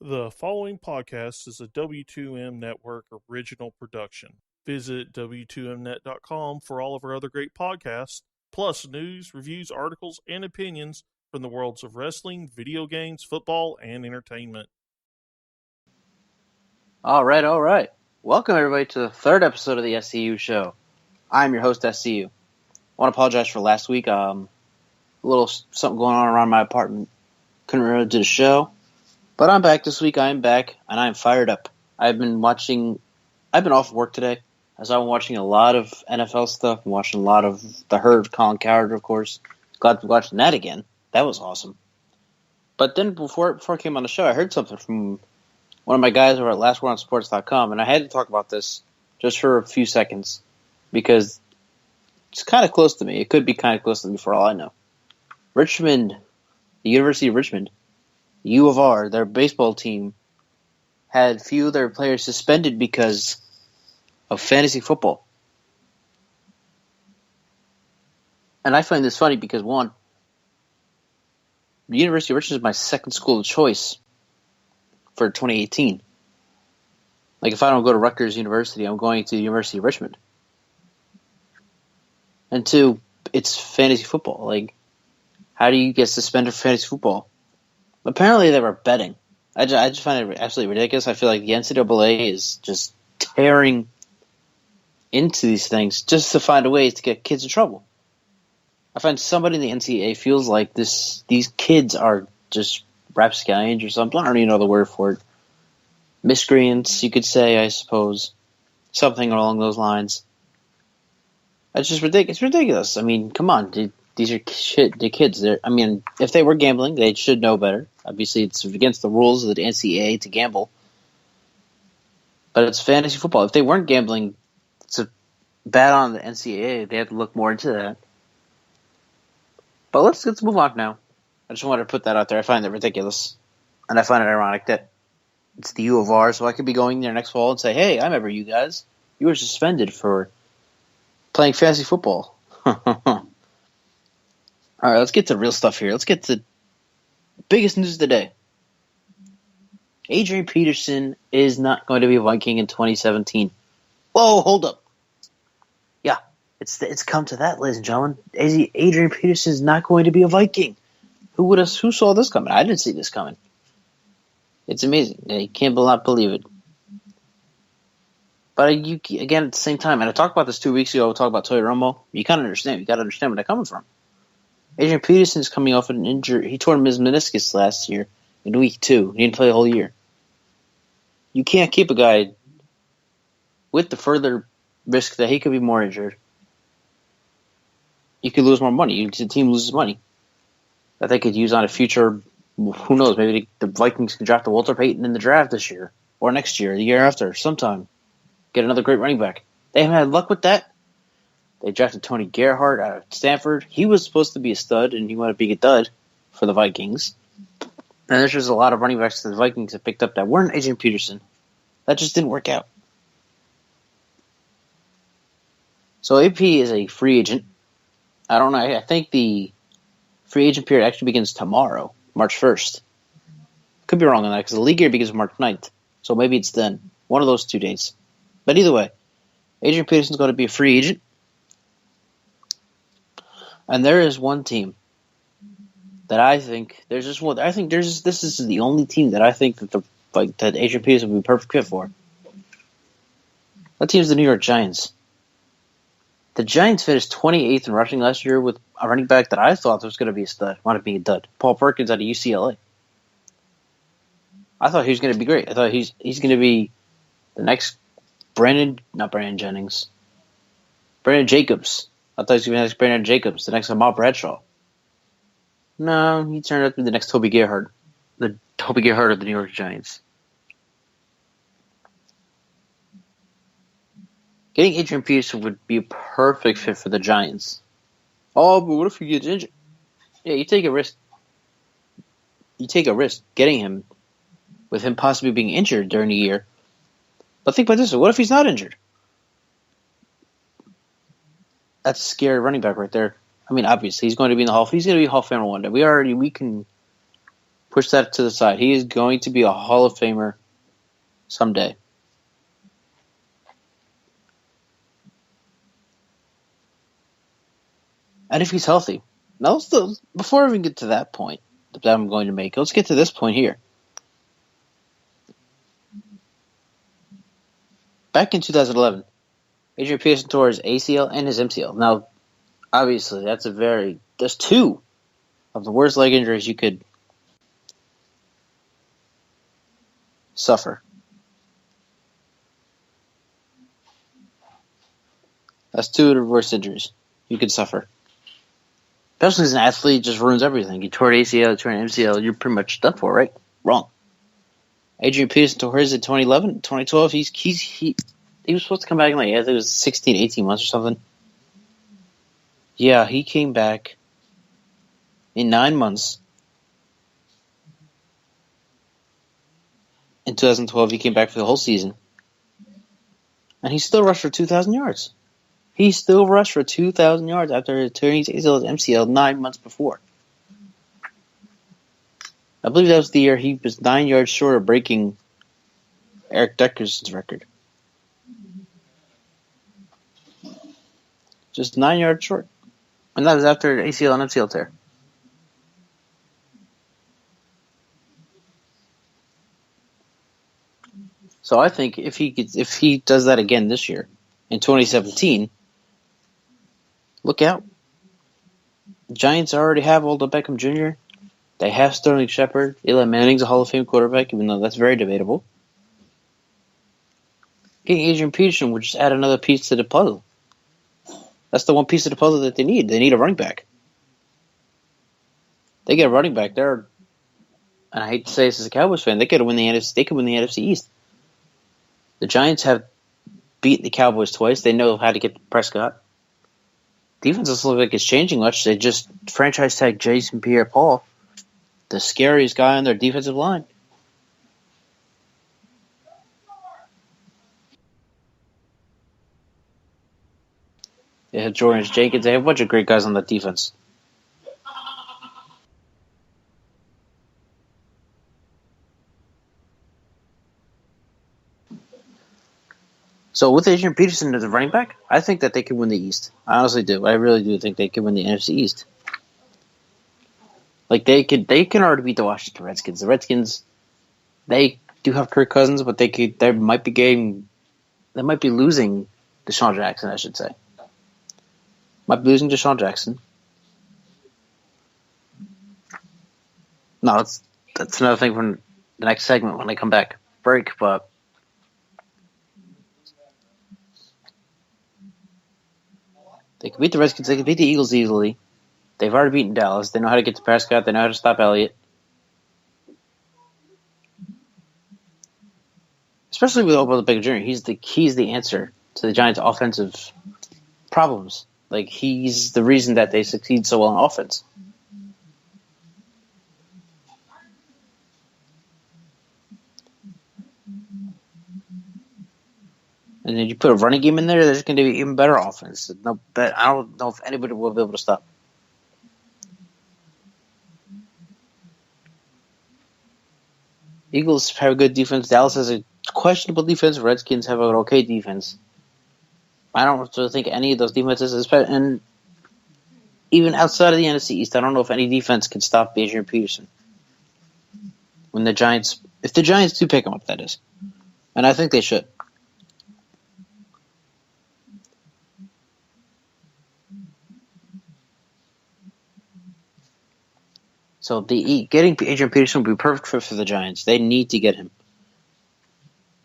The following podcast is a W2M Network original production. Visit W2Mnet.com for all of our other great podcasts, plus news, reviews, articles, and opinions from the worlds of wrestling, video games, football, and entertainment. All right. Welcome, everybody, to the third episode of the SCU Show. I'm your host, SCU. I want to apologize for last week. A little something going on around my apartment. Couldn't really do the show. But I'm back this week. I'm back, and I'm fired up. I've been off work today, as I'm watching a lot of NFL stuff. I'm watching a lot of The Herd, Colin Cowherd, of course. Glad to be watching that again. That was awesome. But then before I came on the show, I heard something from one of my guys over at lastwordonsports.com, and I had to talk about this just for a few seconds because it's kind of close to me. It could be kind of close to me for all I know. Richmond, the University of Richmond, U of R, their baseball team, had few of their players suspended because of fantasy football. And I find this funny because, one, the University of Richmond is my second school of choice for 2018. Like, if I don't go to Rutgers University, I'm going to the University of Richmond. And two, it's fantasy football. Like, how do you get suspended for fantasy football? Apparently they were betting. I just find it absolutely ridiculous. I feel like the NCAA is just tearing into these things just to find a way to get kids in trouble. I find somebody in the NCAA feels like these kids are just rapscallions or something. I don't even know the word for it. Miscreants, you could say, I suppose. Something along those lines. It's just ridiculous. It's ridiculous. I mean, come on. These are the kids. If they were gambling, they should know better. Obviously, it's against the rules of the NCAA to gamble. But it's fantasy football. If they weren't gambling, it's a bad on the NCAA. They have to look more into that. But let's move on now. I just wanted to put that out there. I find it ridiculous. And I find it ironic that it's the U of R, so I could be going there next fall and say, hey, I remember you guys. You were suspended for playing fantasy football. All right, let's get to real stuff here. Let's get to biggest news of the day. Adrian Peterson is not going to be a Viking in 2017. Whoa, hold up. Yeah, it's come to that, ladies and gentlemen. Adrian Peterson is not going to be a Viking. Who saw this coming? I didn't see this coming. It's amazing. You can't not believe it. But again, at the same time, and I talked about this 2 weeks ago, I talked about Toy Romo. You kind of understand. You got to understand where they're coming from. Adrian Peterson is coming off an injury. He tore his meniscus last year in week 2. He didn't play the whole year. You can't keep a guy with the further risk that he could be more injured. You could lose more money. The team loses money that they could use on a future. Who knows? Maybe the Vikings could draft a Walter Payton in the draft this year or next year, the year after, sometime. Get another great running back. They haven't had luck with that. They drafted Tony Gerhardt out of Stanford. He was supposed to be a stud, and he wound up being a dud for the Vikings. And there's just a lot of running backs that the Vikings have picked up that weren't Adrian Peterson. That just didn't work out. So AP is a free agent. I don't know. I think the free agent period actually begins tomorrow, March 1st. Could be wrong on that because the league year begins March 9th. So maybe it's then. One of those 2 days. But either way, Adrian Peterson's going to be a free agent. And there is one team that I think this is the only team that I think that Adrian Peterson would be a perfect fit for. That team is the New York Giants. The Giants finished 28th in rushing last year with a running back that I thought was going to be a stud, wound up being a dud. Paul Perkins out of UCLA. I thought he was going to be great. I thought he's going to be the next Brandon Jacobs. I thought he was going to be the next Brandon Jacobs, the next Ahmad Bradshaw. No, he turned out to be the next Toby Gerhardt. The Toby Gerhardt of the New York Giants. Getting Adrian Peterson would be a perfect fit for the Giants. Oh, but what if he gets injured? Yeah, you take a risk. You take a risk getting him with him possibly being injured during the year. But think about this. What if he's not injured? That's a scary running back right there. I mean, obviously, he's going to be in the Hall. He's going to be a Hall of Famer one day. Push that to the side. He is going to be a Hall of Famer someday. And if he's healthy. Now, before we even get to that point that I'm going to make, let's get to this point here. Back in 2011, Adrian Peterson tore his ACL and his MCL. Now, obviously, there's two of the worst leg injuries you could suffer. That's two of the worst injuries you could suffer. Especially as an athlete, it just ruins everything. You tore an ACL, you tore an MCL, you're pretty much done for, right? Wrong. Adrian Peterson tore his in 2011. 2012, he was supposed to come back in I think it was 16, 18 months or something. Yeah, he came back in 9 months. In 2012, he came back for the whole season. And he still rushed for 2,000 yards. He still rushed for 2,000 yards after tearing his ACL and MCL 9 months before. I believe that was the year he was 9 yards short of breaking Eric Dickerson's record. Just 9 yards short. And that was after ACL and MCL tear. So I think if he does that again this year, in 2017, look out. Giants already have Odell Beckham Jr. They have Sterling Shepard. Eli Manning's a Hall of Fame quarterback, even though that's very debatable. Getting Adrian Peterson would just add another piece to the puzzle. That's the one piece of the puzzle that they need. They need a running back. They get a running back there, and I hate to say this as a Cowboys fan, they could win the NFC. They could win the NFC East. The Giants have beat the Cowboys twice. They know how to get Prescott. Defense doesn't look like it's changing much. They just franchise tag Jason Pierre-Paul, the scariest guy on their defensive line. They have Jordan Jenkins. They have a bunch of great guys on that defense. So with Adrian Peterson as a running back, I think that they could win the East. I honestly do. I really do think they could win the NFC East. Like they can already beat the Washington Redskins. The Redskins, they do have Kirk Cousins, but they might be losing Deshaun Jackson, I should say. Might be losing Deshaun Jackson. No, that's another thing from the next segment when I come back. Break, but they can beat the Redskins. They can beat the Eagles easily. They've already beaten Dallas. They know how to get to Prescott. They know how to stop Elliott. Especially with Odell Beckham Jr. He's the answer to the Giants' offensive problems. Like, he's the reason that they succeed so well in offense. And then you put a running game in there, there's going to be even better offense. I don't know if anybody will be able to stop. Eagles have a good defense. Dallas has a questionable defense. Redskins have an okay defense. I don't really think any of those defenses, and even outside of the NFC East, I don't know if any defense can stop Adrian Peterson. If the Giants do pick him up, that is. And I think they should. So getting Adrian Peterson would be perfect fit for the Giants. They need to get him.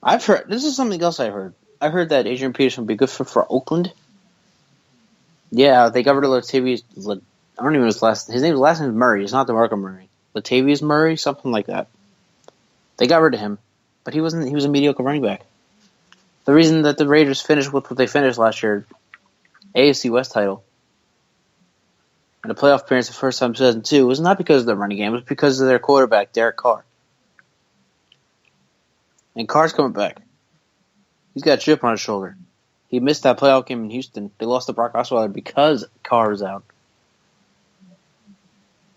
I've heard, this is something else I heard. I heard that Adrian Peterson would be good for Oakland. Yeah, they got rid of Latavius. I don't even know his last name is Murray. It's not DeMarco Murray. Latavius Murray, something like that. They got rid of him, but he was a mediocre running back. The reason that the Raiders finished with what they finished last year, AFC West title, and a playoff appearance the first time in 2002, was not because of the running game. It was because of their quarterback, Derek Carr. And Carr's coming back. He's got a chip on his shoulder. He missed that playoff game in Houston. They lost to Brock Osweiler because Carr was out.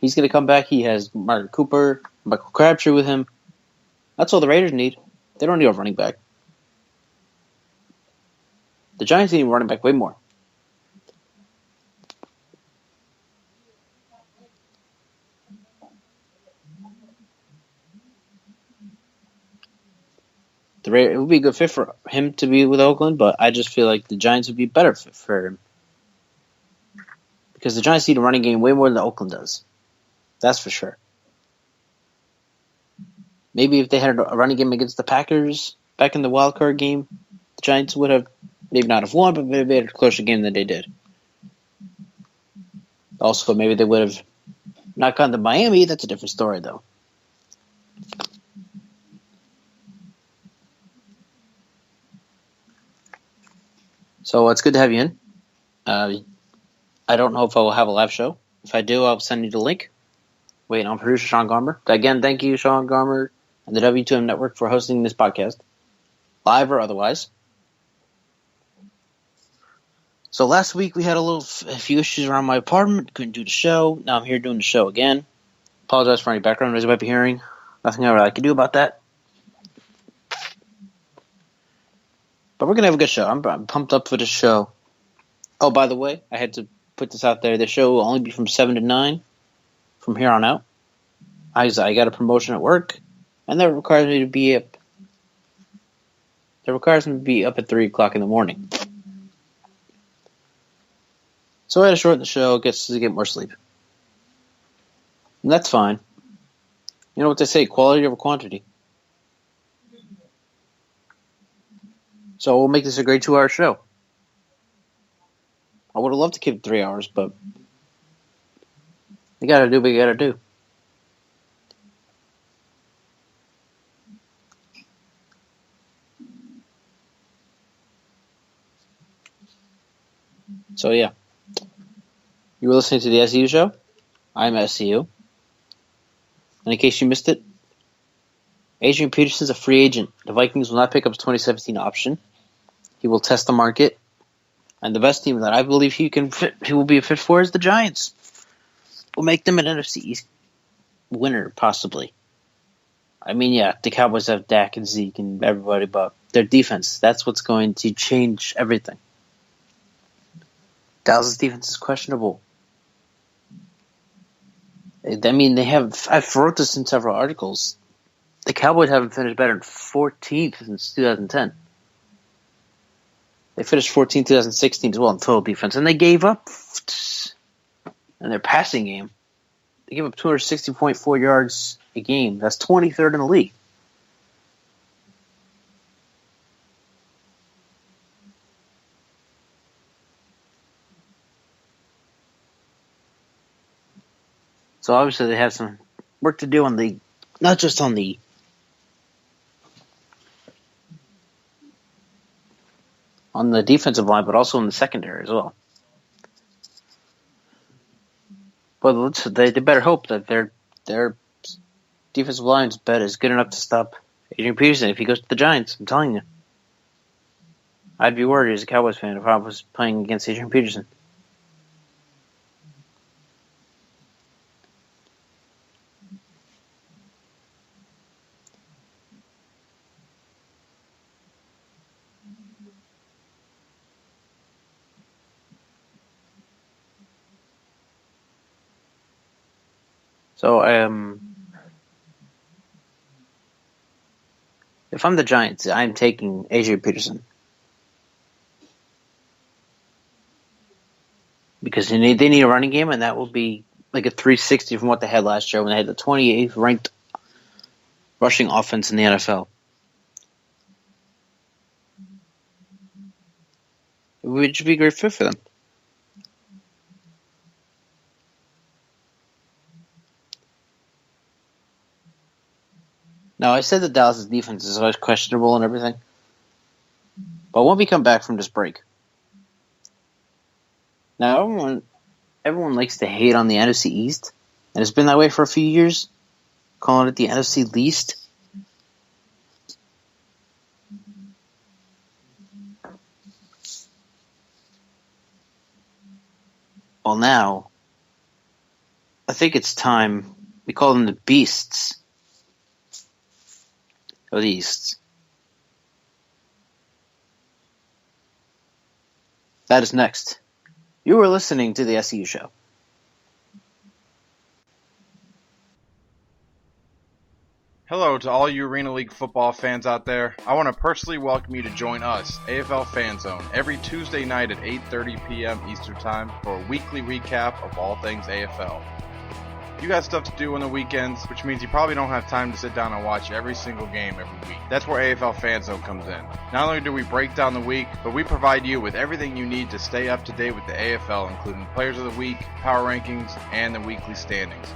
He's going to come back. He has Margaret Cooper, Michael Crabtree with him. That's all the Raiders need. They don't need a running back. The Giants need a running back way more. It would be a good fit for him to be with Oakland, but I just feel like the Giants would be a better fit for him. Because the Giants need a running game way more than Oakland does. That's for sure. Maybe if they had a running game against the Packers back in the wild card game, the Giants would have maybe not have won, but maybe had a closer game than they did. Also, maybe they would have not gone to Miami. That's a different story, though. So it's good to have you in. I don't know if I will have a live show. If I do, I'll send you the link. Wait on producer Sean Garmer. Again, thank you, Sean Garmer and the W2M Network for hosting this podcast, live or otherwise. So last week we had a few issues around my apartment. Couldn't do the show. Now I'm here doing the show again. Apologize for any background noise you might be hearing. Nothing I can do about that. But we're going to have a good show. I'm pumped up for the show. Oh, by the way, I had to put this out there. The show will only be from 7 to 9 from here on out. I got a promotion at work, and that requires me to be up. That requires me to be up at 3 o'clock in the morning. So I had to shorten the show, gets to get more sleep. And that's fine. You know what they say, quality over quantity. So we'll make this a great 2-hour show. I would have loved to keep it 3 hours, but you gotta do what you gotta do. So yeah. You were listening to the SCU Show. I'm SCU. And in case you missed it, Adrian Peterson is a free agent. The Vikings will not pick up his 2017 option. He will test the market. And the best team that I believe he will be a fit for is the Giants. We'll make them an NFC East winner, possibly. I mean, yeah, the Cowboys have Dak and Zeke and everybody, but their defense, that's what's going to change everything. Dallas' defense is questionable. I mean, I've wrote this in several articles. The Cowboys haven't finished better than 14th since 2010. They finished 14th in 2016 as well in total defense, and they gave up in their passing game. They gave up 260.4 yards a game. That's 23rd in the league. So obviously they have some work to do not just on the defensive line, but also in the secondary as well. But they better hope that their defensive line's bet is good enough to stop Adrian Peterson if he goes to the Giants. I'm telling you. I'd be worried as a Cowboys fan if I was playing against Adrian Peterson. So, if I'm the Giants, I'm taking Adrian Peterson. Because they need a running game, and that will be like a 360 from what they had last year when they had the 28th ranked rushing offense in the NFL. It would be a great fit for them. Now, I said that Dallas' defense is always questionable and everything. But when we come back from this break, now everyone likes to hate on the NFC East, and it's been that way for a few years, calling it the NFC Least. Well, now, I think it's time. We call them the Beasts of the East. That is next. You are listening to the SCU Show. Hello to all you Arena League football fans out there. I want to personally welcome you to join us, AFL Fan Zone, every Tuesday night at 8:30 p.m. Eastern Time for a weekly recap of all things AFL. You got stuff to do on the weekends, which means you probably don't have time to sit down and watch every single game every week. That's where AFL Fan Zone comes in. Not only do we break down the week, but we provide you with everything you need to stay up to date with the AFL, including Players of the Week, Power Rankings, and the weekly standings.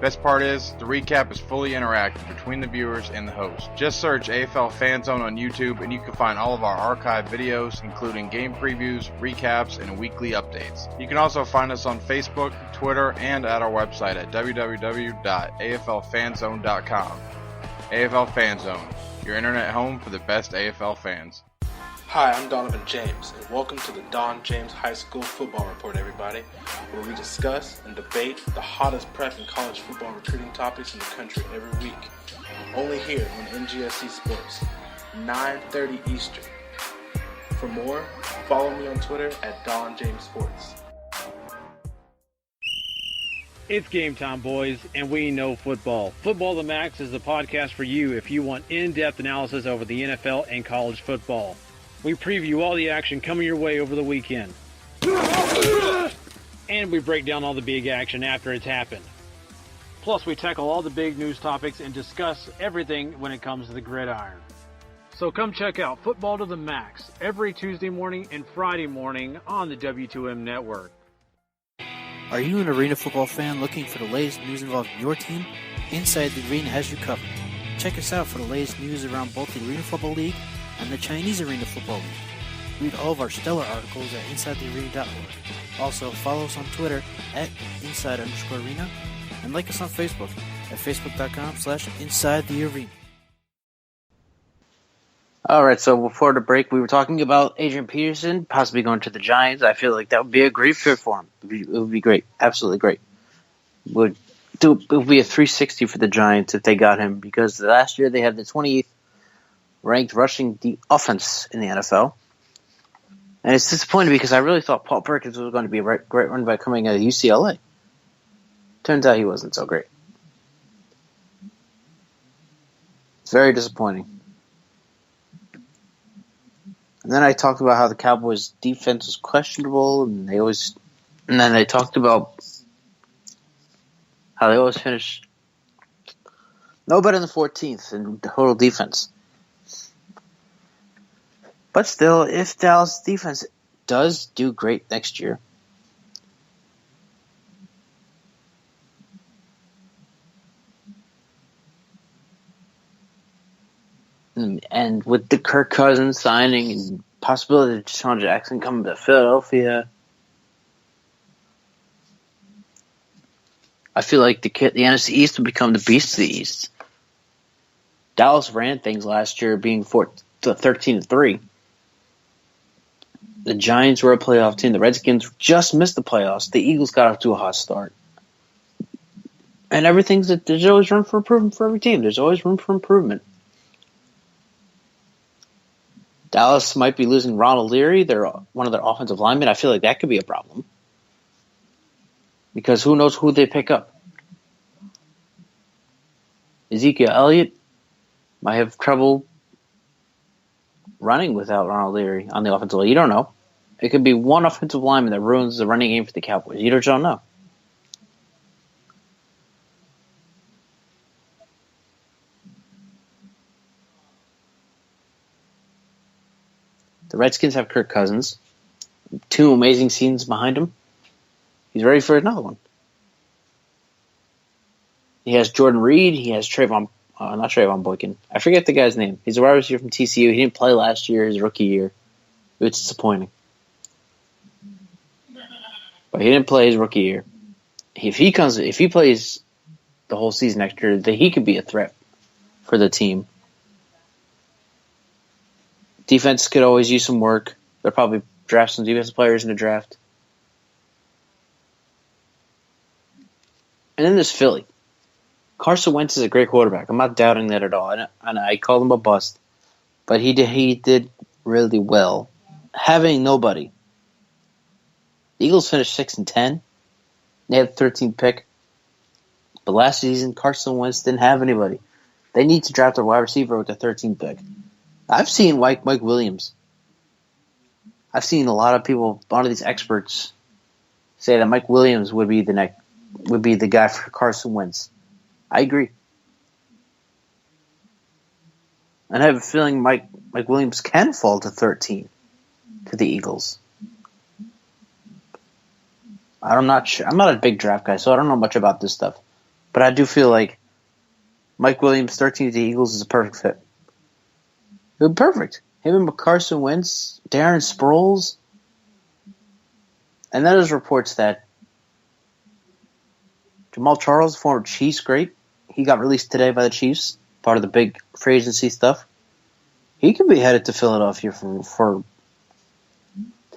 Best part is, the recap is fully interactive between the viewers and the host. Just search AFL Fan Zone on YouTube and you can find all of our archived videos, including game previews, recaps, and weekly updates. You can also find us on Facebook, Twitter, and at our website at www.aflfanzone.com. AFL Fan Zone, your internet home for the best AFL fans. Hi, I'm Donovan James, and welcome to the Don James High School Football Report, everybody, where we discuss and debate the hottest prep and college football recruiting topics in the country every week. Only here on NGSC Sports, 9:30 Eastern. For more, follow me on Twitter at Don James Sports. It's game time, boys, and we know football. Football the Max is the podcast for you if you want in-depth analysis over the NFL and college football. We preview all the action coming your way over the weekend. And we break down all the big action after it's happened. Plus, we tackle all the big news topics and discuss everything when it comes to the gridiron. So come check out Football to the Max every Tuesday morning and Friday morning on the W2M network. Are you an arena football fan looking for the latest news involving your team? Inside the Arena has you covered. Check us out for the latest news around both the Arena Football League and the Chinese Arena Football League. Read all of our stellar articles at InsideTheArena.org. Also, follow us on Twitter at Inside_Arena and like us on Facebook at Facebook.com/InsideTheArena. Alright, so before the break, we were talking about Adrian Peterson possibly going to the Giants. I feel like that would be a great fit for him. It would be great. Absolutely great. It would be a 360 for the Giants if they got him, because last year they had the 28th ranked rushing offense in the NFL. And it's disappointing because I really thought Paul Perkins was going to be a great running back coming out of UCLA. Turns out he wasn't so great. It's very disappointing. And then I talked about how the Cowboys' defense was questionable, and then I talked about how they always finish no better than 14th in total defense. But still, if Dallas' defense does do great next year, and with the Kirk Cousins signing and possibility of Deshaun Jackson coming to Philadelphia, I feel like the NFC East will become the beast of the East. Dallas ran things last year being 13-3. The Giants were a playoff team. The Redskins just missed the playoffs. The Eagles got off to a hot start. And there's always room for improvement for every team. There's always room for improvement. Dallas might be losing Ronald Leary, one of their offensive linemen. I feel like that could be a problem. Because who knows who they pick up. Ezekiel Elliott might have trouble running without Ronald Leary on the offensive line. You don't know. It could be one offensive lineman that ruins the running game for the Cowboys. You don't know. The Redskins have Kirk Cousins. 2 amazing seasons behind him. He's ready for another one. He has Jordan Reed. He has not Trayvon Boykin. I forget the guy's name. He's a wide receiver from TCU. He didn't play last year, his rookie year. It's disappointing. But he didn't play his rookie year. If he plays the whole season next year, then he could be a threat for the team. Defense could always use some work. They'll probably draft some defensive players in the draft. And then there's Philly. Carson Wentz is a great quarterback. I'm not doubting that at all. And I called him a bust. But he did really well. Having nobody. The Eagles finished 6-10. They had the 13th pick. But last season, Carson Wentz didn't have anybody. They need to draft a wide receiver with the 13th pick. I've seen Mike Williams. I've seen a lot of people, a lot of these experts, say that Mike Williams would be the guy for Carson Wentz. I agree. And I have a feeling Mike Williams can fall to 13 to the Eagles. I'm not sure. I'm not a big draft guy, so I don't know much about this stuff. But I do feel like Mike Williams, 13 to the Eagles, is a perfect fit. It would be perfect. Him and Carson Wentz, Darren Sproles. And then there's reports that Jamal Charles, former Chiefs great, he got released today by the Chiefs, part of the big free agency stuff. He could be headed to Philadelphia to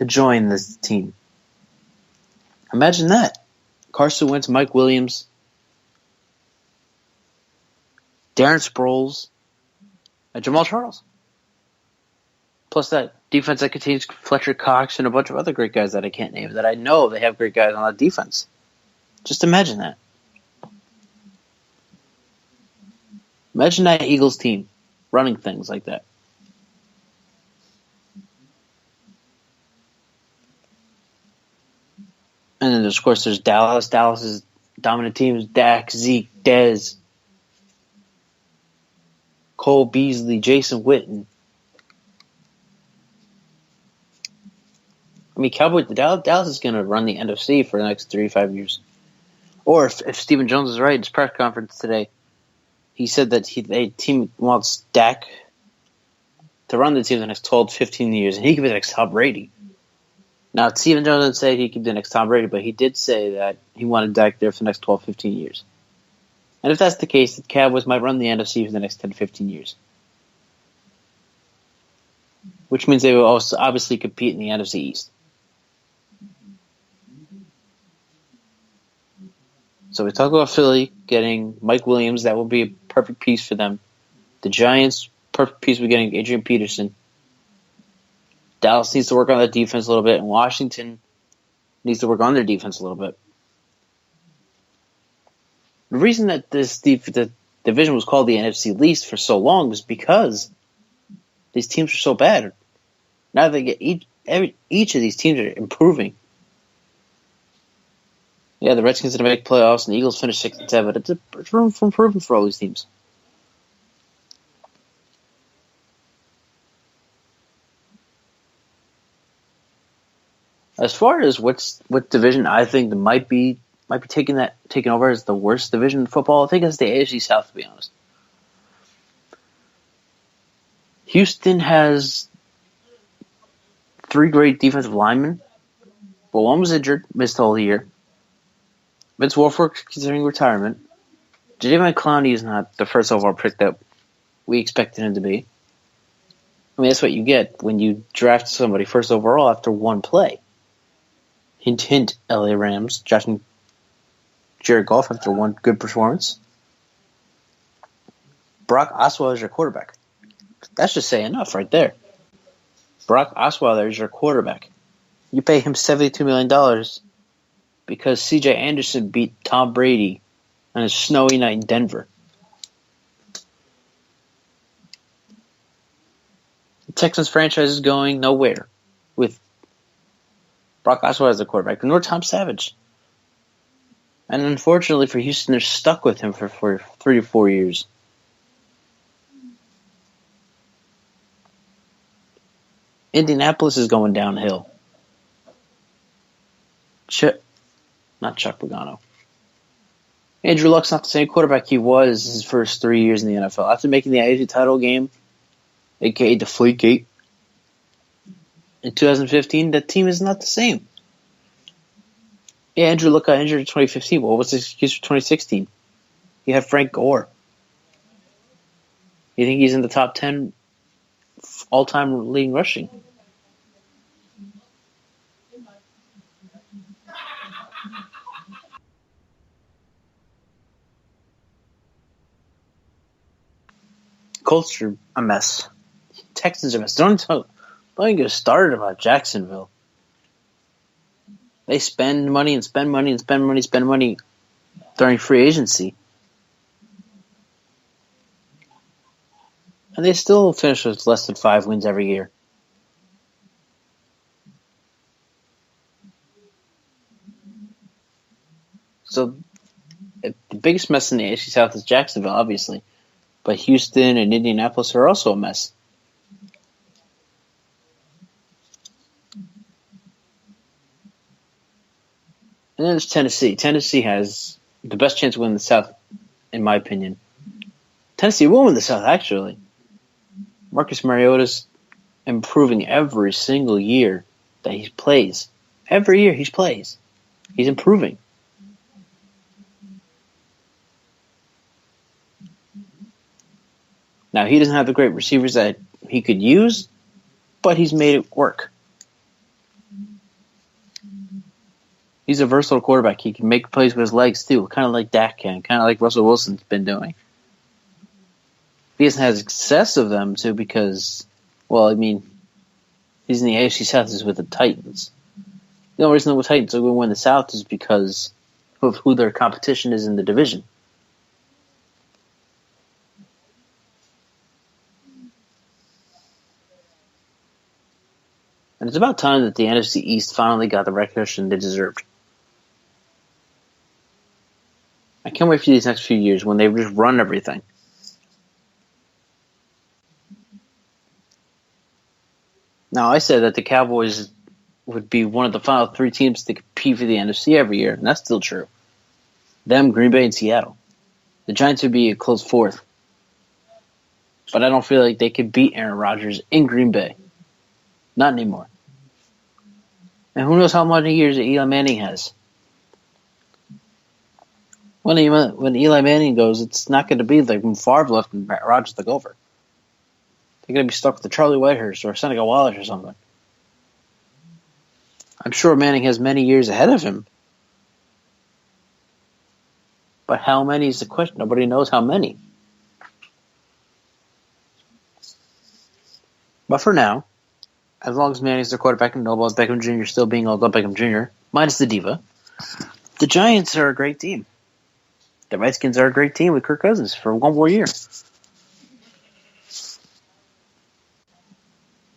join this team. Imagine that. Carson Wentz, Mike Williams, Darren Sproles, and Jamal Charles. Plus that defense that contains Fletcher Cox and a bunch of other great guys that I can't name, that I know they have great guys on that defense. Just imagine that. Imagine that Eagles team running things like that. And then, of course, there's Dallas. Dallas's dominant teams: Dak, Zeke, Dez, Cole Beasley, Jason Witten. I mean, Dallas is going to run the NFC for the next 3 to 5 years. Or if Stephen Jones is right in his press conference today, he said that the team wants Dak to run the team the next 12 to 15 years, and he could be the next Tom Brady. Now, Stephen Jones didn't say he could be the next Tom Brady, but he did say that he wanted Dak there for the next 12 to 15 years. And if that's the case, the Cowboys might run the NFC for the next 10 to 15 years. Which means they will also obviously compete in the NFC East. So we talk about Philly getting Mike Williams. That would be a perfect piece for them. The Giants, perfect piece for getting Adrian Peterson. Dallas needs to work on that defense a little bit, and Washington needs to work on their defense a little bit. The reason that the division was called the NFC Least for so long was because these teams are so bad. Now they get each of these teams are improving. Yeah, the Redskins are going to make playoffs, and the Eagles finish 6-7. It's room for improvement for all these teams. As far as what division I think might be taking over as the worst division in football, I think it's the AFC South, to be honest. Houston has 3 great defensive linemen, but one was injured, missed the whole year. Vince Wilfork considering retirement. Jadeveon Clowney is not the first overall pick that we expected him to be. I mean, that's what you get when you draft somebody first overall after one play. Hint, hint, LA Rams drafting Jared Goff after one good performance. Brock Osweiler is your quarterback. That's just saying enough right there. Brock Osweiler is your quarterback. You pay him $72 million because C.J. Anderson beat Tom Brady on a snowy night in Denver. The Texans franchise is going nowhere with Brock Osweiler as the quarterback, nor Tom Savage. And unfortunately for Houston, they're stuck with him for 3 to 4 years. Indianapolis is going downhill. Not Chuck Pagano. Andrew Luck's not the same quarterback he was his first 3 years in the NFL. After making the AFC title game, a.k.a. Deflategate, in 2015, that team is not the same. Yeah, Andrew Luck got injured in 2015. What was his excuse for 2016? You have Frank Gore. You think he's in the top 10 all-time leading rushing? Colts are a mess. Texans are a mess. Don't even get started about Jacksonville. They spend money and spend money and spend money during free agency. And they still finish with less than 5 wins every year. So the biggest mess in the AFC South is Jacksonville, obviously. But Houston and Indianapolis are also a mess. And then there's Tennessee. Tennessee has the best chance to win the South, in my opinion. Tennessee will win the South, actually. Marcus Mariota's improving every single year that he plays. Every year he plays. He's improving. Now, he doesn't have the great receivers that he could use, but he's made it work. He's a versatile quarterback. He can make plays with his legs, too, kind of like Dak can, kind of like Russell Wilson's been doing. He hasn't had success of them, too, because, well, I mean, he's in the AFC South is with the Titans. The only reason the Titans are going to win the South is because of who their competition is in the division. And it's about time that the NFC East finally got the recognition they deserved. I can't wait for these next few years when they just run everything. Now, I said that the Cowboys would be one of the final 3 teams to compete for the NFC every year, and that's still true. Them, Green Bay, and Seattle. The Giants would be a close 4th. But I don't feel like they could beat Aaron Rodgers in Green Bay. Not anymore. And who knows how many years Eli Manning has. When Eli Manning goes, it's not going to be like when Favre left and Rodgers took over. They're going to be stuck with the Charlie Whitehurst or Seneca Wallace or something. I'm sure Manning has many years ahead of him. But how many is the question? Nobody knows how many. But for now, as long as Manning's their quarterback and Odell Beckham Jr. still being Odell Beckham Jr., minus the diva, the Giants are a great team. The Redskins are a great team with Kirk Cousins for one more year.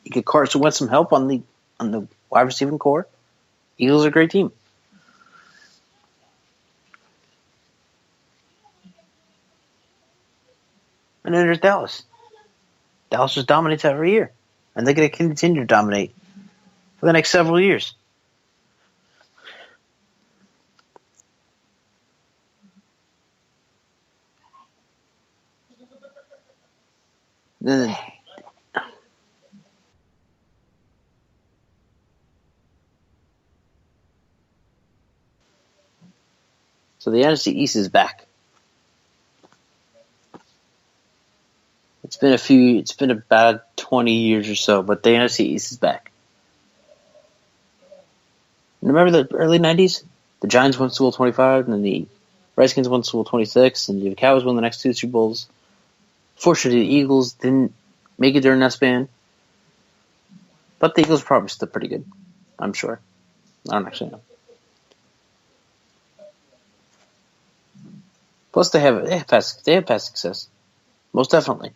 You get Carson Wentz some help on the wide receiving core. Eagles are a great team. And then there's Dallas. Dallas just dominates every year. And they're going to continue to dominate for the next several years. Then, so the NFC East is back. It's been about 20 years or so, but the NFC East is back. Remember the early 90s? The Giants won Super Bowl 25, and then the Redskins won Super Bowl 26, and the Cowboys won the next 2 Super Bowls. Fortunately, the Eagles didn't make it during that span. But the Eagles are probably still pretty good, I'm sure. I don't actually know. Plus, they have past success. Most definitely.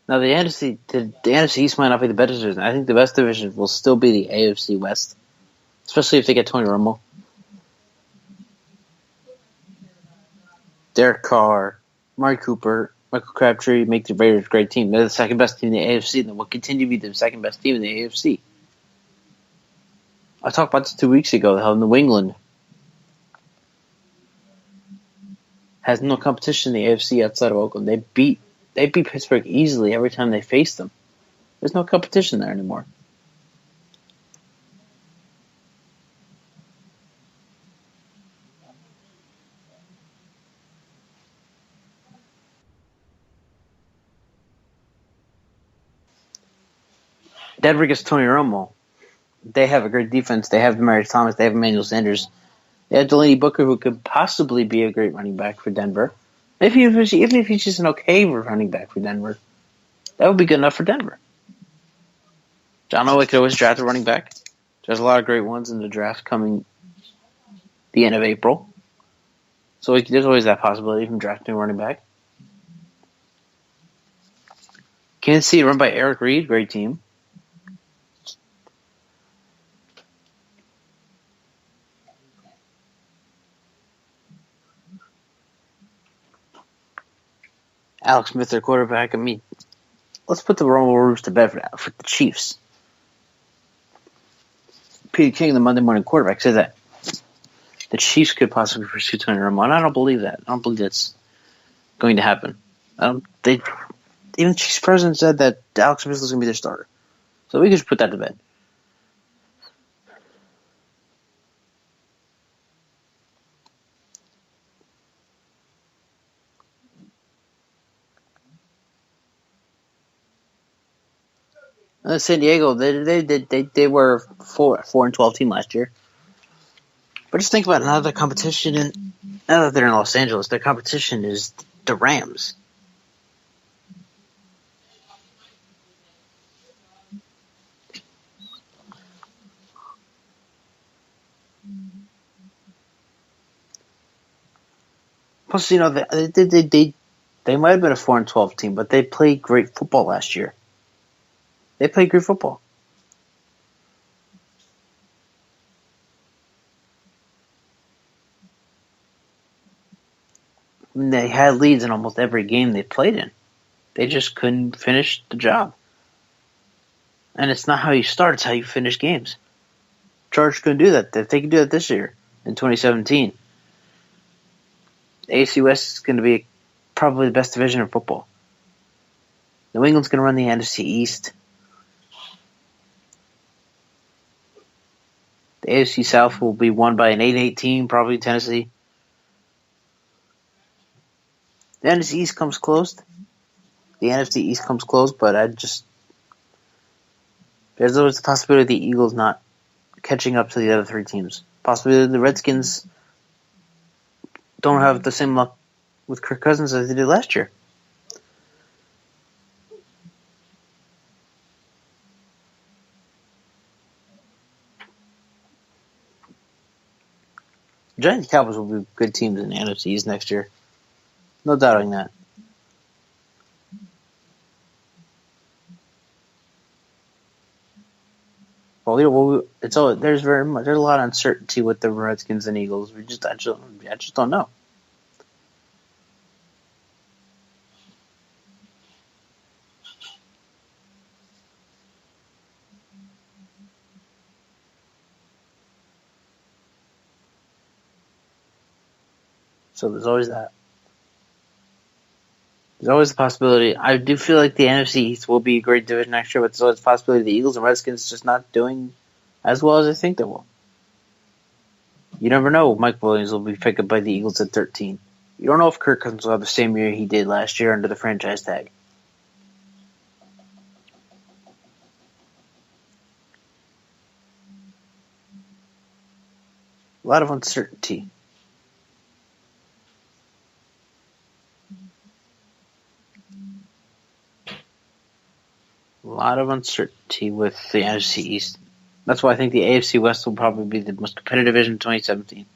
Now, the NFC East might not be the best division. I think the best division will still be the AFC West, especially if they get Tony Romo. Derek Carr, Mari Cooper, Michael Crabtree make the Raiders a great team. They're the second best team in the AFC, and they will continue to be the second best team in the AFC. I talked about this 2 weeks ago, how New England has no competition in the AFC outside of Oakland. They beat Pittsburgh easily every time they faced them. There's no competition there anymore. Denver gets Tony Romo. They have a great defense. They have Demaryius Thomas. They have Emmanuel Sanders. They have Delaney Booker, who could possibly be a great running back for Denver. Even if he's just an okay running back for Denver, that would be good enough for Denver. John Elway could always draft a running back. There's a lot of great ones in the draft coming the end of April. So there's always that possibility of him drafting a running back. Kansas City run by Eric Reed, great team. Alex Smith, their quarterback. I mean, let's put the Romo Roofs to bed for the Chiefs. Peter King, the Monday morning quarterback, said that the Chiefs could possibly pursue Tony Romo, and I don't believe that. I don't believe that's going to happen. Even the Chiefs president said that Alex Smith was going to be their starter. So we could just put that to bed. San Diego, they were 4-12 team last year. But just think about it, now their competition, and now that they're in Los Angeles, their competition is the Rams. Plus, you know, they might have been a 4-12 team, but they played great football last year. They played great football. And they had leads in almost every game they played in. They just couldn't finish the job. And it's not how you start, it's how you finish games. Chargers couldn't do that. If they can do that this year, in 2017, the AFC West is going to be probably the best division of football. New England's going to run the NFC East. The AFC South will be won by an 8-8 team, probably Tennessee. The NFC East comes close. But there's always the possibility of the Eagles not catching up to the other three teams. Possibly the Redskins don't have the same luck with Kirk Cousins as they did last year. Giants and Cowboys will be good teams in the NFC East next year. No doubting that. There's a lot of uncertainty with the Redskins and Eagles. I just don't know. So there's always that. There's always the possibility. I do feel like the NFC East will be a great division next year, but there's always the possibility the Eagles and Redskins just not doing as well as I think they will. You never know. Mike Williams will be picked up by the Eagles at 13. You don't know if Kirk Cousins will have the same year he did last year under the franchise tag. A lot of uncertainty. A lot of uncertainty with the NFC East. That's why I think the AFC West will probably be the most competitive division in 2017.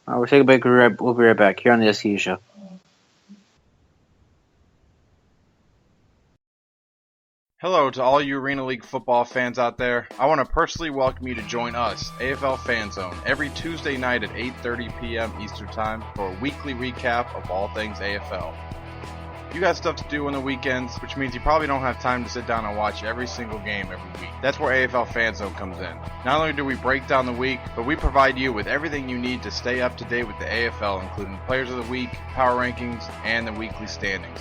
All right, we'll take a break. We'll be right back here on the SCU Show. Hello to all you Arena League football fans out there. I want to personally welcome you to join us, AFL Fan Zone, every Tuesday night at 8:30 p.m. Eastern Time for a weekly recap of all things AFL. You got stuff to do on the weekends, which means you probably don't have time to sit down and watch every single game every week. That's where AFL Fan Zone comes in. Not only do we break down the week, but we provide you with everything you need to stay up to date with the AFL, including Players of the Week, Power Rankings, and the weekly standings.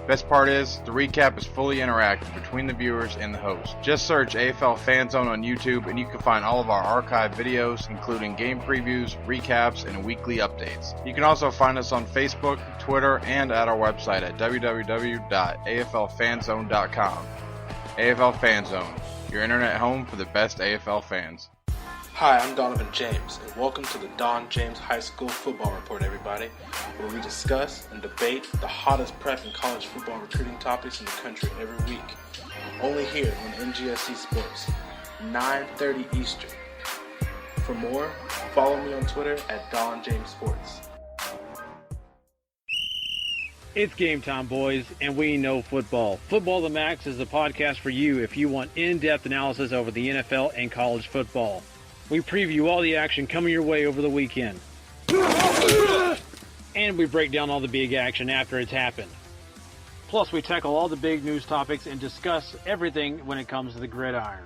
Best part is, the recap is fully interactive between the viewers and the host. Just search AFL Fan Zone on YouTube and you can find all of our archived videos, including game previews, recaps, and weekly updates. You can also find us on Facebook, Twitter, and at our website at www.aflfanzone.com. AFL Fan Zone, your internet home for the best AFL fans. Hi, I'm Donovan James, and welcome to the Don James High School Football Report, everybody, where we discuss and debate the hottest prep and college football recruiting topics in the country every week. Only here on NGSC Sports, 9:30 Eastern. For more, follow me on Twitter at Don James Sports. It's game time, boys, and we know football. Football the Max is the podcast for you if you want in-depth analysis over the NFL and college football. We preview all the action coming your way over the weekend. And we break down all the big action after it's happened. Plus, we tackle all the big news topics and discuss everything when it comes to the gridiron.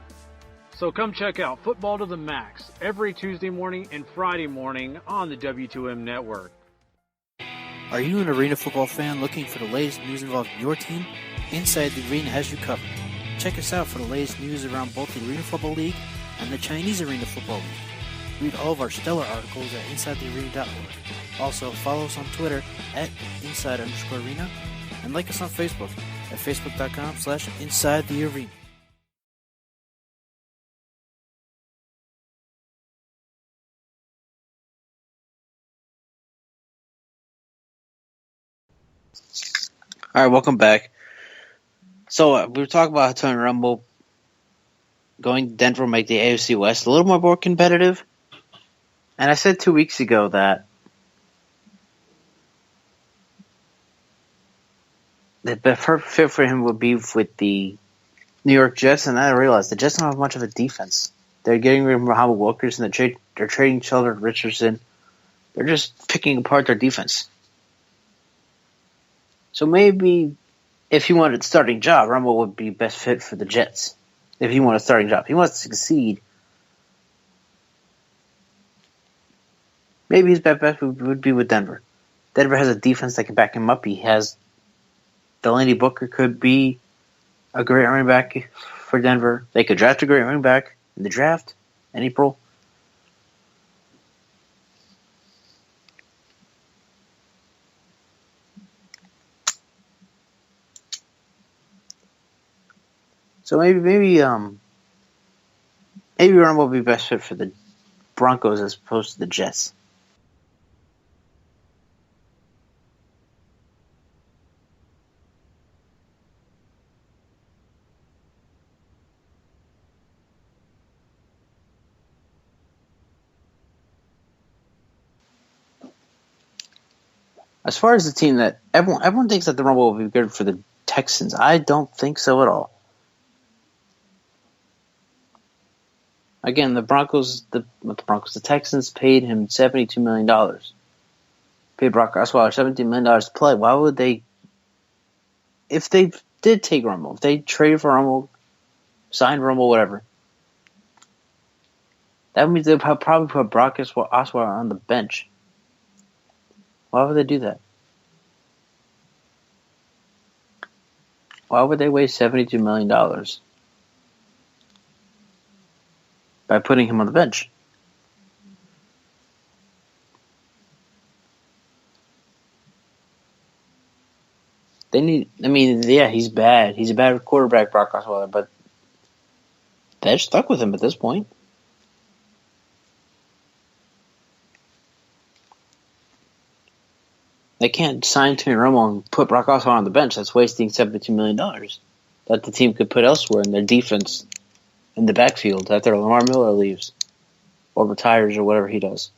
So come check out Football to the Max every Tuesday morning and Friday morning on the W2M network. Are you an arena football fan looking for the latest news involving your team? Inside the Arena has you covered. Check us out for the latest news around both the Arena Football League and the Chinese Arena Football League. Read all of our stellar articles at InsideTheArena.org. Also, follow us on Twitter at Inside_Arena and like us on Facebook at Facebook.com/InsideTheArena. All right, welcome back. So we were talking about how Tony Romo going to Denver will make the AFC West a little more competitive. And I said 2 weeks ago that the perfect fit for him would be with the New York Jets, and I realized the Jets don't have much of a defense. They're getting rid of Muhammad Wilkerson, they're trading Sheldon Richardson. They're just picking apart their defense. So maybe if he wanted a starting job, Romo would be best fit for the Jets. If he wanted a starting job. If he wants to succeed, maybe his best bet would be with Denver. Denver has a defense that can back him up. He has Delaney Booker could be a great running back for Denver. They could draft a great running back in the draft in April. So maybe Romo will be best fit for the Broncos as opposed to the Jets. As far as the team that everyone thinks that the Rumble will be good for the Texans, I don't think so at all. Again, the Texans paid him $72 million. Paid Brock Osweiler $17 million to play. Why would they, if they did take Romo, if they traded for Romo, signed Romo, whatever, that means they'd probably put Brock Osweiler on the bench. Why would they do that? Why would they waste $72 million by putting him on the bench? He's bad. He's a bad quarterback, Brock Osweiler, but they're stuck with him at this point. They can't sign Tony Romo and put Brock Osweiler on the bench. That's wasting $72 million that the team could put elsewhere in their defense, in the backfield, after Lamar Miller leaves or retires or whatever he does.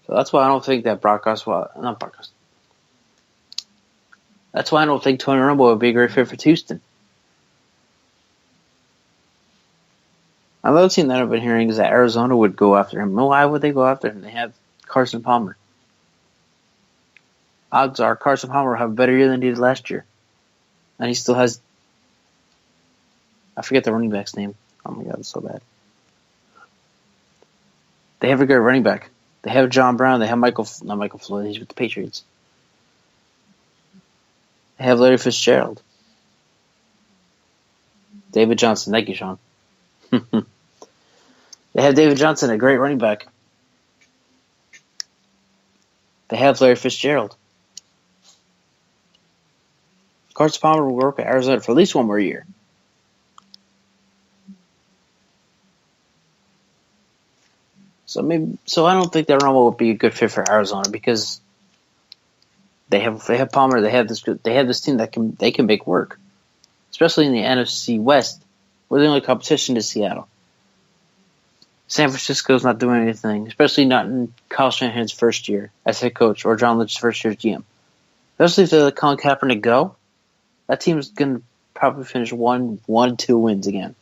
So that's why I don't think that that's why I don't think Tony Romo would be a great fit for Houston. Another team that I've been hearing is that Arizona would go after him. Why would they go after him? They have Carson Palmer. odds are Carson Palmer will have a better year than he did last year. And he still has, I forget the running back's name. Oh my God, it's so bad. They have a great running back. They have John Brown. They have not Michael Floyd. He's with the Patriots. They have Larry Fitzgerald. David Johnson. Thank you, Sean. They have David Johnson, a great running back. They have Larry Fitzgerald. Carson Palmer will work at Arizona for at least one more year. So I don't think that Romo would be a good fit for Arizona because they have Palmer. They have this team that can make work, especially in the NFC West, where the only competition is Seattle. San Francisco's not doing anything, especially not in Kyle Shanahan's first year as head coach or John Lynch's first year as GM. Especially if they let Colin Kaepernick go, that team is going to probably finish 1-2 wins again.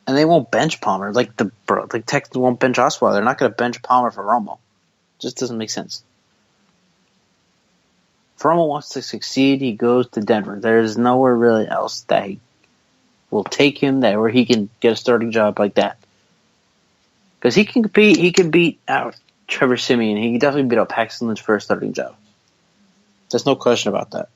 And they won't bench Palmer like Texans won't bench Osweiler. They're not going to bench Palmer for Romo. It just doesn't make sense. If Romo wants to succeed, he goes to Denver. There's nowhere really else that will take him there where he can get a starting job like that. Because he can compete. He can beat out Trevor Siemian. He can definitely beat out Paxton Lynch for a starting job. There's no question about that.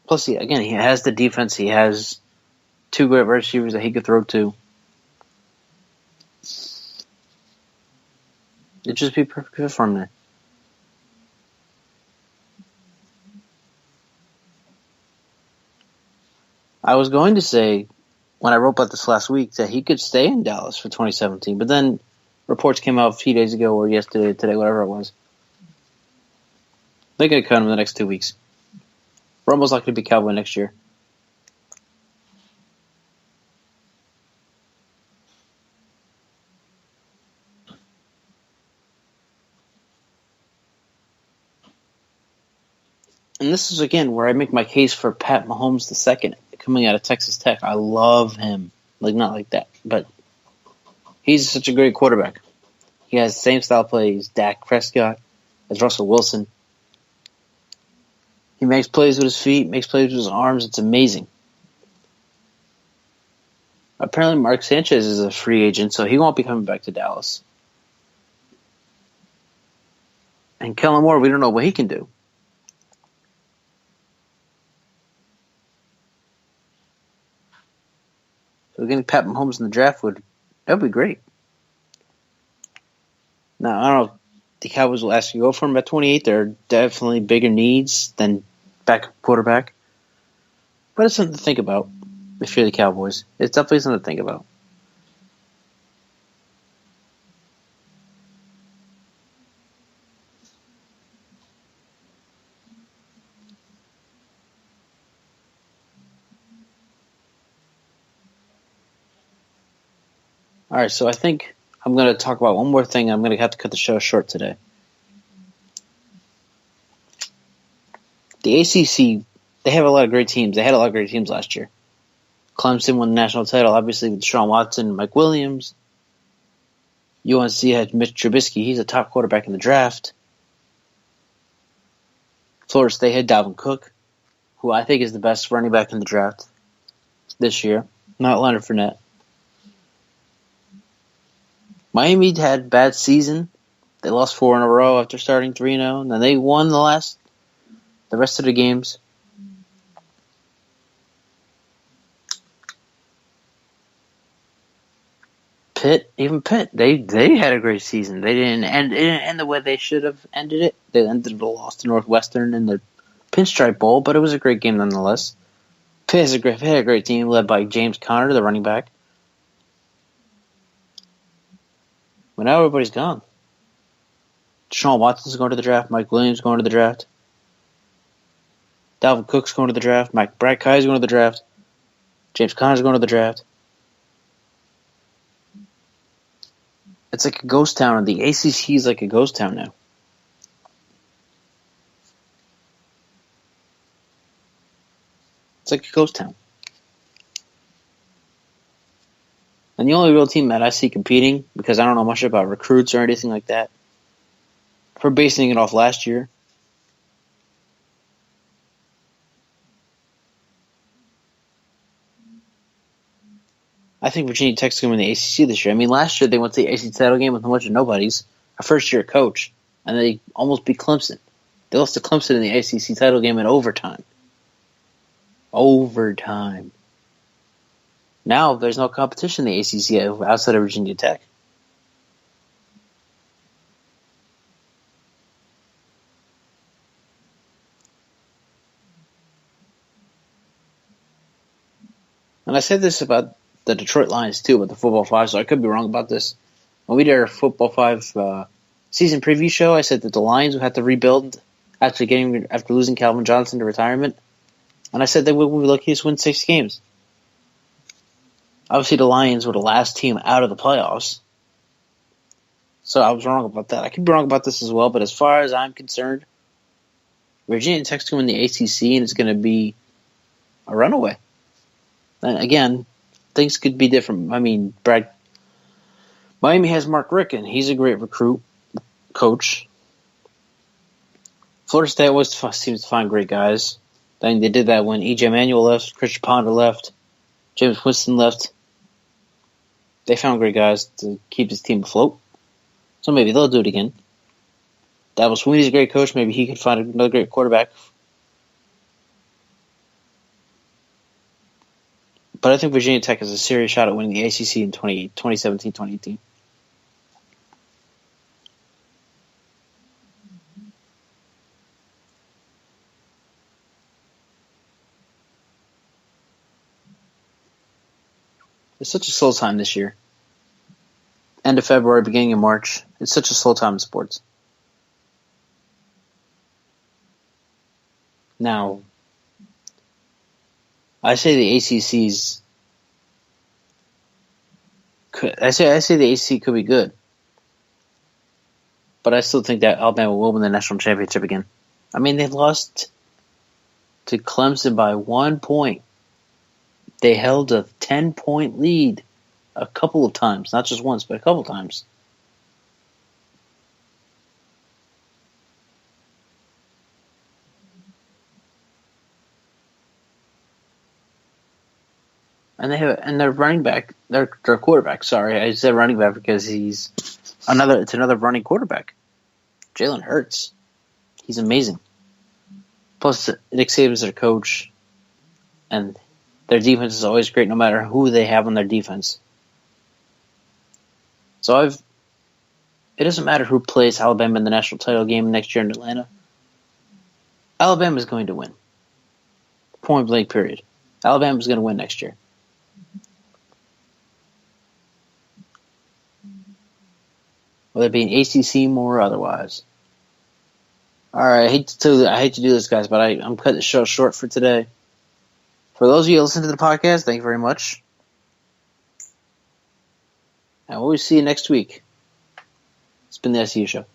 Plus, he has the defense. He has two great receivers that he could throw to. It'd just be perfect fit for him there. I was going to say, when I wrote about this last week, that he could stay in Dallas for 2017, but then reports came out a few days ago or yesterday, today, whatever it was. They're going to cut him in the next 2 weeks. Romo's likely to be Cowboy next year. And this is, again, where I make my case for Pat Mahomes II coming out of Texas Tech. I love him. Not like that, but he's such a great quarterback. He has the same style play as Dak Prescott, as Russell Wilson. He makes plays with his feet, makes plays with his arms. It's amazing. Apparently, Mark Sanchez is a free agent, so he won't be coming back to Dallas. And Kellen Moore, we don't know what he can do. So getting Pat Mahomes in the draft that would be great. Now, I don't know if the Cowboys will ask you to go for him at 28. There are definitely bigger needs than backup quarterback. But it's something to think about if you're the Cowboys. It's definitely something to think about. All right, so I think I'm going to talk about one more thing. I'm going to have to cut the show short today. The ACC, they have a lot of great teams. They had a lot of great teams last year. Clemson won the national title, obviously, with Deshaun Watson and Mike Williams. UNC had Mitch Trubisky. He's a top quarterback in the draft. Florida State had Dalvin Cook, who I think is the best running back in the draft this year, not Leonard Fournette. Miami had a bad season. They lost 4 in a row after starting 3-0, and then they won the rest of the games. Pitt, they had a great season. They didn't end the way they should have ended it. They ended the loss to Northwestern in the Pinstripe Bowl, but it was a great game nonetheless. Pitt had a great team led by James Conner, the running back. But now everybody's gone. Deshaun Watson's going to the draft. Mike Williams going to the draft. Dalvin Cook's going to the draft. Mike Bradkai's going to the draft. James Conner's going to the draft. It's like a ghost town. The ACC is like a ghost town now. It's like a ghost town. And the only real team that I see competing, because I don't know much about recruits or anything like that, for basing it off last year, I think Virginia Tech's going to win the ACC this year. I mean, last year they went to the ACC title game with a bunch of nobodies, a first-year coach, and they almost beat Clemson. They lost to Clemson in the ACC title game in overtime. Now there's no competition in the ACC outside of Virginia Tech. And I said this about the Detroit Lions too, about the Football 5, so I could be wrong about this. When we did our Football 5 season preview show, I said that the Lions would have to rebuild after losing Calvin Johnson to retirement. And I said they would be lucky to win 6 games. Obviously, the Lions were the last team out of the playoffs. So I was wrong about that. I could be wrong about this as well, but as far as I'm concerned, Virginia Tech's going to win the ACC, and it's going to be a runaway. And again, things could be different. I mean, Miami has Mark Ricken. He's a great coach. Florida State always seems to find great guys. I think they did that when E.J. Manuel left, Christian Ponder left, James Winston left. They found great guys to keep this team afloat. So maybe they'll do it again. Dabo Swinney's a great coach. Maybe he could find another great quarterback. But I think Virginia Tech has a serious shot at winning the ACC in 2017-2018. It's such a slow time this year. End of February, beginning of March. It's such a slow time in sports. Now, I say the ACC's. I say the ACC could be good, but I still think that Alabama will win the national championship again. I mean, they lost to Clemson by 1 point. They held a 10-point lead a couple of times, not just once, but a couple of times. And their running back, their quarterback. Sorry, I said running back because it's another running quarterback. Jalen Hurts, he's amazing. Plus, Nick Saban's their coach, and their defense is always great, no matter who they have on their defense. So it doesn't matter who plays Alabama in the national title game next year in Atlanta. Alabama is going to win. Point blank. Period. Alabama is going to win next year. Whether it be an ACC more or otherwise. All right, I hate to do this, guys, but I'm cutting the show short for today. For those of you who listen to the podcast, thank you very much. And we'll see you next week. It's been the SCU Show.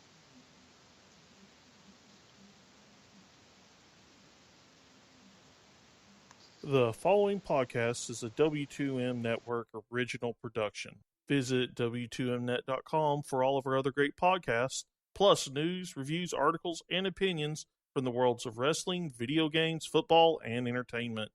The following podcast is a W2M Network original production. Visit W2Mnet.com for all of our other great podcasts, plus news, reviews, articles, and opinions from the worlds of wrestling, video games, football, and entertainment.